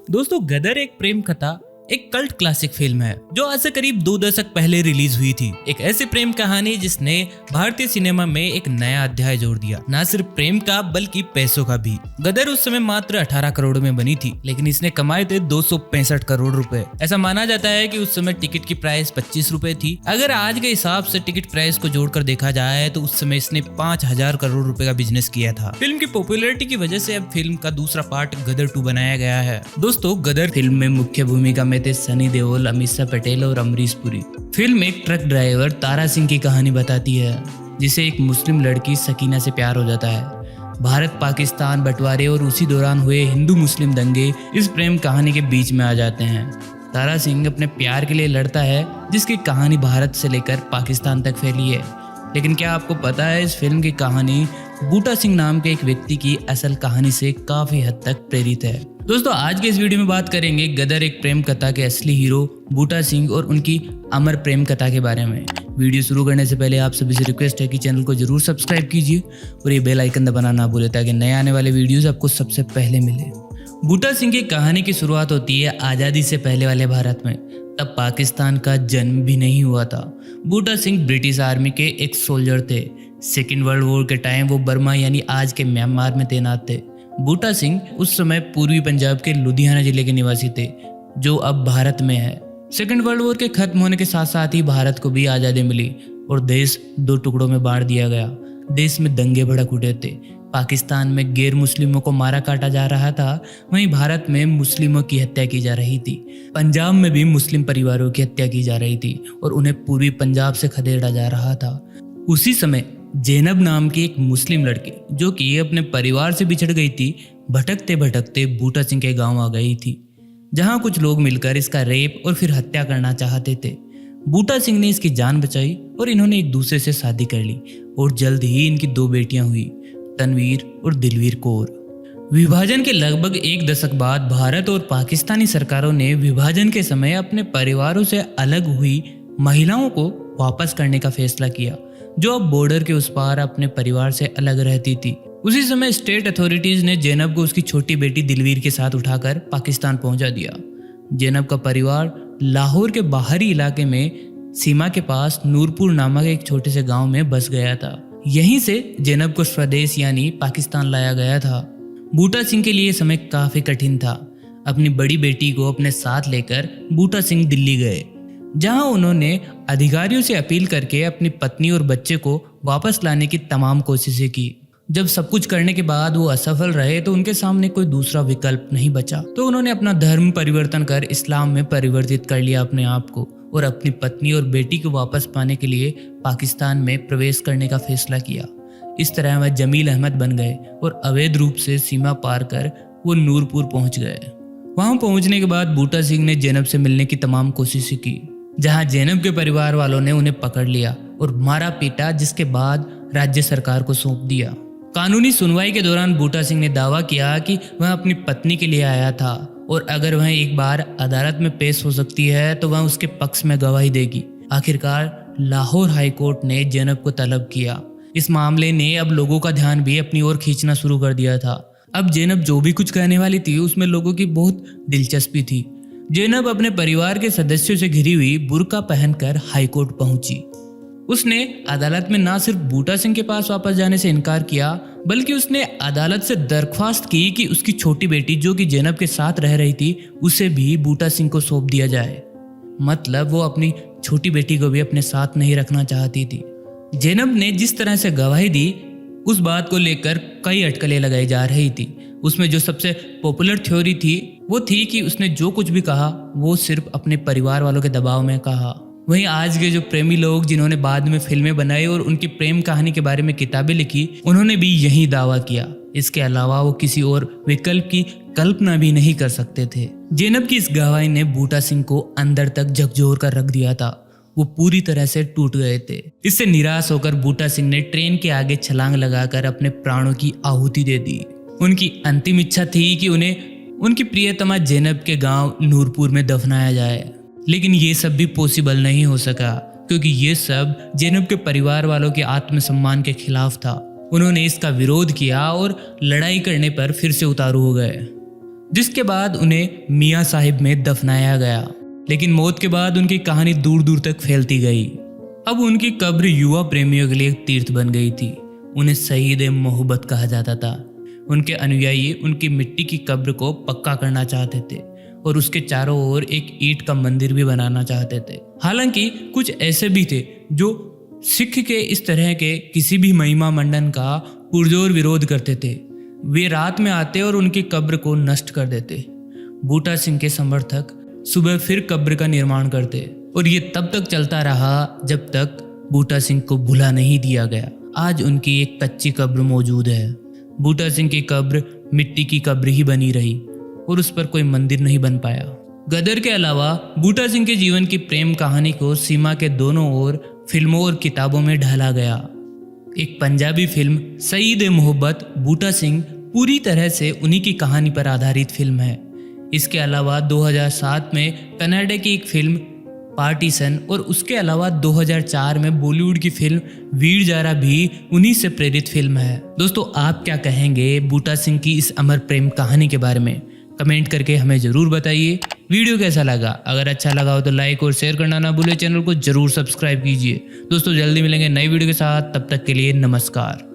दोस्तों, गदर एक प्रेम कथा एक कल्ट क्लासिक फिल्म है जो आज से करीब 2 दशक पहले रिलीज हुई थी। एक ऐसी प्रेम कहानी जिसने भारतीय सिनेमा में एक नया अध्याय जोड़ दिया, ना सिर्फ प्रेम का बल्कि पैसों का भी। गदर उस समय मात्र 18 करोड़ में बनी थी, लेकिन इसने कमाए थे 265 करोड़ रुपए। ऐसा माना जाता है कि उस समय टिकट की प्राइस 25 रुपए थी। अगर आज के हिसाब से टिकट प्राइस को जोड़कर देखा जाए तो उस समय इसने 5000 करोड़ रुपए का बिजनेस किया था। फिल्म की पॉपुलैरिटी की वजह से अब फिल्म का दूसरा पार्ट गदर 2 बनाया गया है। दोस्तों, गदर फिल्म में मुख्य भूमिका में थे सनी देओल, अमीषा पटेल और अमरीश पुरी। फिल्म एक ट्रक ड्राइवर तारा सिंह की कहानी बताती है, जिसे एक मुस्लिम लड़की सकीना से प्यार हो जाता है। भारत पाकिस्तान बंटवारे और उसी दौरान हुए हिंदू मुस्लिम दंगे इस प्रेम कहानी के बीच में आ जाते हैं। तारा सिंह अपने प्यार के लिए लड़ता है, जिसकी कहानी भारत से लेकर पाकिस्तान तक फैली है। लेकिन क्या आपको पता है, इस फिल्म की कहानी बूटा सिंह नाम के एक व्यक्ति की असल कहानी से काफी हद तक प्रेरित है। दोस्तों, आज के इस वीडियो में बात करेंगे गदर एक प्रेम कथा के असली हीरो बूटा सिंह और उनकी अमर प्रेम कथा के बारे में। वीडियो शुरू करने से पहले आप सभी से रिक्वेस्ट है कि चैनल को जरूर सब्सक्राइब कीजिए और ये बेल आइकन दबाना ना भूलें ताकि नए आने वाले वीडियोस आपको सबसे पहले मिले। बूटा सिंह की कहानी की शुरुआत होती है आज़ादी से पहले वाले भारत में। तब पाकिस्तान का जन्म भी नहीं हुआ था। बूटा सिंह ब्रिटिश आर्मी के एक सोल्जर थे। सेकेंड वर्ल्ड वॉर के टाइम वो बर्मा यानी आज के म्यांमार में तैनात थे। बूटा सिंह उस समय पूर्वी पंजाब के लुधियाना जिले के निवासी थे, जो अब भारत में है। सेकेंड वर्ल्ड वॉर के खत्म होने के साथ साथ ही भारत को भी आज़ादी मिली और देश 2 टुकड़ों में बांट दिया गया। देश में दंगे भड़क उठे थे। पाकिस्तान में गैर मुस्लिमों को मारा काटा जा रहा था, वहीं भारत में मुस्लिमों की हत्या की जा रही थी। पंजाब में भी मुस्लिम परिवारों की हत्या की जा रही थी और उन्हें पूर्वी पंजाब से खदेड़ा जा रहा था। उसी समय ज़ैनब नाम की एक मुस्लिम लड़की, जो कि अपने परिवार से बिछड़ गई थी, भटकते भटकते बूटा सिंह के गांव आ गई थी, जहां कुछ लोग मिलकर इसका रेप और फिर हत्या करना चाहते थे। बूटा सिंह ने इसकी जान बचाई और इन्होंने एक दूसरे से शादी कर ली और जल्द ही इनकी 2 बेटियां हुई, तनवीर और दिलवीर कौर। विभाजन के लगभग 1 दशक बाद भारत और पाकिस्तानी सरकारों ने विभाजन के समय अपने परिवारों से अलग हुई महिलाओं को वापस करने का फैसला किया, जो अब बॉर्डर के उस पार अपने परिवार से अलग रहती थी। उसी समय स्टेट अथॉरिटीज ने ज़ैनब को उसकी छोटी बेटी दिलवीर के साथ उठाकर पाकिस्तान पहुंचा दिया। ज़ैनब का परिवार लाहौर के बाहरी इलाके में सीमा के पास नूरपुर नामक एक छोटे से गांव में बस गया था। यहीं से ज़ैनब को स्वदेश यानी पाकिस्तान लाया गया था। बूटा सिंह के लिए समय काफी कठिन था। अपनी बड़ी बेटी को अपने साथ लेकर बूटा सिंह दिल्ली गए, जहां उन्होंने अधिकारियों से अपील करके अपनी पत्नी और बच्चे को वापस लाने की तमाम कोशिशें की। जब सब कुछ करने के बाद वो असफल रहे तो उनके सामने कोई दूसरा विकल्प नहीं बचा, तो उन्होंने अपना धर्म परिवर्तन कर इस्लाम में परिवर्तित कर लिया अपने आप को और अपनी पत्नी और बेटी को वापस पाने के लिए पाकिस्तान में प्रवेश करने का फैसला किया। इस तरह वह जमील अहमद बन गए और अवैध रूप से सीमा पार कर वो नूरपुर पहुंच गए। वहां पहुंचने के बाद बूटा सिंह ने ज़ैनब से मिलने की तमाम कोशिशें की, जहां ज़ैनब के परिवार वालों ने उन्हें पकड़ लिया और मारा पीटा, जिसके बाद राज्य सरकार को सौंप दिया। कानूनी सुनवाई के दौरान बूटा सिंह ने दावा किया कि वह अपनी पत्नी के लिए आया था और अगर वह एक बार अदालत में पेश हो सकती है तो वह उसके पक्ष में गवाही देगी। आखिरकार लाहौर हाई कोर्ट ने ज़ैनब को तलब किया। इस मामले ने अब लोगों का ध्यान भी अपनी ओर खींचना शुरू कर दिया था। अब ज़ैनब जो भी कुछ कहने वाली थी उसमें लोगों की बहुत दिलचस्पी थी। ज़ैनब अपने परिवार के सदस्यों से घिरी हुई बुर्का पहनकर हाई कोर्ट पहुंची। उसने अदालत में ना सिर्फ बूटा सिंह के पास वापस जाने से इनकार किया, बल्कि उसने अदालत से दरख्वास्त की कि उसकी छोटी बेटी, जो कि ज़ैनब के साथ रह रही थी, उसे भी बूटा सिंह को सौंप दिया जाए। मतलब वो अपनी छोटी बेटी को भी अपने साथ नहीं रखना चाहती थी। ज़ैनब ने जिस तरह से गवाही दी, उस बात को लेकर कई अटकलें लगाई जा रही थी। उसमें जो सबसे पॉपुलर थ्योरी थी वो थी कि उसने जो कुछ भी कहा वो सिर्फ अपने परिवार वालों के दबाव में कहा। वहीं आज के जो प्रेमी लोग, जिन्होंने बाद में फिल्में बनाई और उनकी प्रेम कहानी के बारे में किताबें लिखी, उन्होंने भी यही दावा किया। इसके अलावा वो किसी और विकल्प की कल्पना भी नहीं कर सकते थे। ज़ैनब की इस गवाही ने बूटा सिंह को अंदर तक झकझोर कर रख दिया था। वो पूरी तरह से टूट गए थे। इससे निराश होकर बूटा सिंह ने ट्रेन के आगे छलांग लगाकर अपने प्राणों की आहुति दे दी। उनकी अंतिम इच्छा थी कि उन्हें उनकी प्रियतमा ज़ैनब के गांव नूरपुर में दफनाया जाए, लेकिन ये सब भी पॉसिबल नहीं हो सका, क्योंकि ये सब ज़ैनब के परिवार वालों के आत्मसम्मान के खिलाफ था। उन्होंने इसका विरोध किया और लड़ाई करने पर फिर से उतारू हो गए। जिसके बाद उन्हें मियाँ साहिब में दफनाया गया। लेकिन मौत के बाद उनकी कहानी दूर दूर तक फैलती गई। अब उनकी कब्र युवा प्रेमियों के लिए एक तीर्थ बन गई थी। उन्हें शहीद मोहब्बत कहा जाता था। उनके अनुयायी उनकी मिट्टी की कब्र को पक्का करना चाहते थे और उसके चारों ओर एक ईंट का मंदिर भी बनाना चाहते थे। हालांकि कुछ ऐसे भी थे जो सिख के इस तरह के किसी भी महिमा मंडन का पुरजोर विरोध करते थे। वे रात में आते और उनकी कब्र को नष्ट कर देते। बूटा सिंह के समर्थक सुबह फिर कब्र का निर्माण करते और ये तब तक चलता रहा जब तक बूटा सिंह को भुला नहीं दिया गया। आज उनकी एक कच्ची कब्र मौजूद है। बूटा सिंह की कब्र मिट्टी की कब्र ही बनी रही और उस पर कोई मंदिर नहीं बन पाया। गदर के अलावा बूटा सिंह के जीवन की प्रेम कहानी को सीमा के दोनों ओर फिल्मों और किताबों में ढाला गया। एक पंजाबी फिल्म शहीद मोहब्बत बूटा सिंह पूरी तरह से उन्हीं की कहानी पर आधारित फिल्म है। इसके अलावा 2007 में कनाडा की एक फिल्म पार्टीशन और उसके अलावा 2004 में बॉलीवुड की फिल्म वीर जारा भी उन्हीं से प्रेरित फिल्म है। दोस्तों, आप क्या कहेंगे बूटा सिंह की इस अमर प्रेम कहानी के बारे में? कमेंट करके हमें जरूर बताइए। वीडियो कैसा लगा? अगर अच्छा लगा हो तो लाइक और शेयर करना ना भूले। चैनल को जरूर सब्सक्राइब कीजिए। दोस्तों, जल्दी मिलेंगे नई वीडियो के साथ। तब तक के लिए नमस्कार।